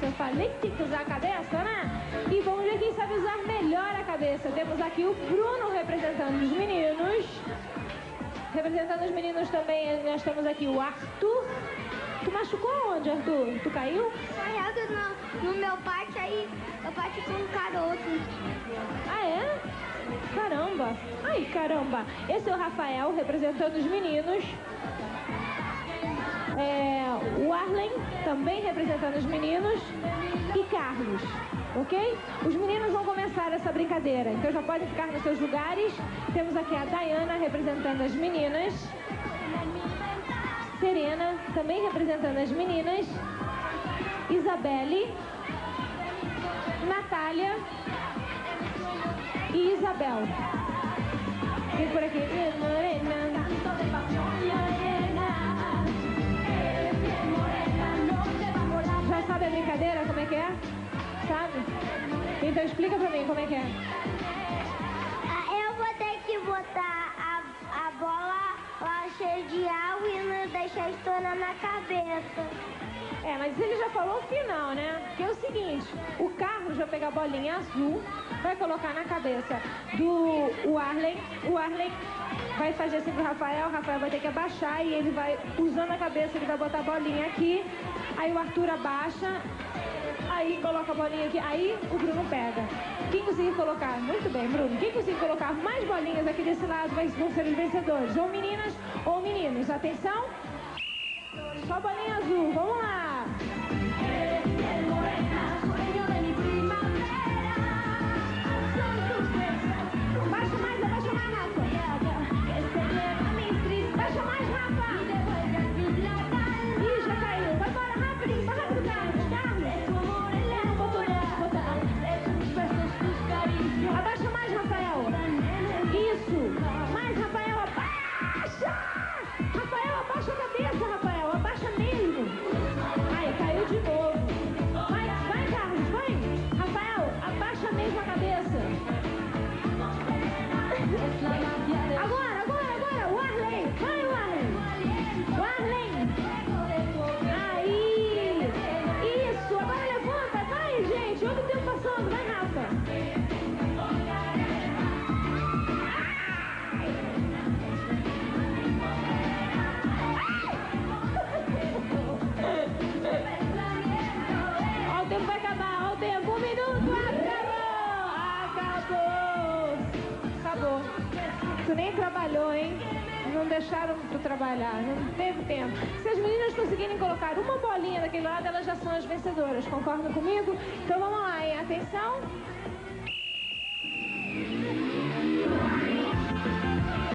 Eu falei que tem que usar a cabeça, né? E vamos ver quem sabe usar melhor a cabeça. Temos aqui o Bruno representando os meninos. Representando os meninos também, nós temos aqui o Arthur. Tu machucou onde, Arthur? Tu caiu? No meu pátio, aí eu bati com um caroço. Ah, é? Caramba. Ai, caramba. Esse é o Rafael, representando os meninos. O Arlen, também representando os meninos. E Carlos, ok? Os meninos vão começar essa brincadeira, então já podem ficar nos seus lugares. Temos aqui a Dayana, representando as meninas. Serena, também representando as meninas. Isabelle, Natália e Isabel. Vem por aqui. Já sabe a brincadeira? Como é que é? Sabe? Então explica pra mim como é que é. Eu vou ter que botar a bola lá cheia de água e não deixar estourar na cabeça. Mas ele já falou o final, né? Que é o seguinte, o Carlos vai pegar a bolinha azul, vai colocar na cabeça do Arlen. O Arlen vai fazer assim pro Rafael, o Rafael vai ter que abaixar e ele vai, usando a cabeça, ele vai botar a bolinha aqui. Aí o Arthur abaixa, aí coloca a bolinha aqui, aí o Bruno pega. Quem conseguir colocar, muito bem, Bruno, quem conseguir colocar mais bolinhas aqui desse lado vão ser os vencedores, ou meninas ou meninos. Atenção! Só bolinha azul, vamos lá! Abaixa mais, Rafa! Abaixa mais, Rafa! Ih, já caiu! Vai embora, rápido, Carlos! Não botou não. Abaixa mais, Rafael! Isso! Mais, Rafael, abaixa! Rafael, abaixa a cabeça, Rafael! Abaixa mesmo! Aí, caiu de novo! Vai, Carlos, vai! Rafael, abaixa mesmo a cabeça! Agora! O Arlen! Vai, o Arlen! Aí! Isso! Agora levanta! Vai, gente! Olha o tempo passando! Vai, Rafa! Ó, o tempo vai acabar! Ó, o tempo! 1 minuto! Acabou! Tu nem trabalhou, hein? Não deixaram tu trabalhar, não teve tempo. Se as meninas conseguirem colocar uma bolinha daquele lado, elas já são as vencedoras, concordam comigo? Então vamos lá, hein? Atenção!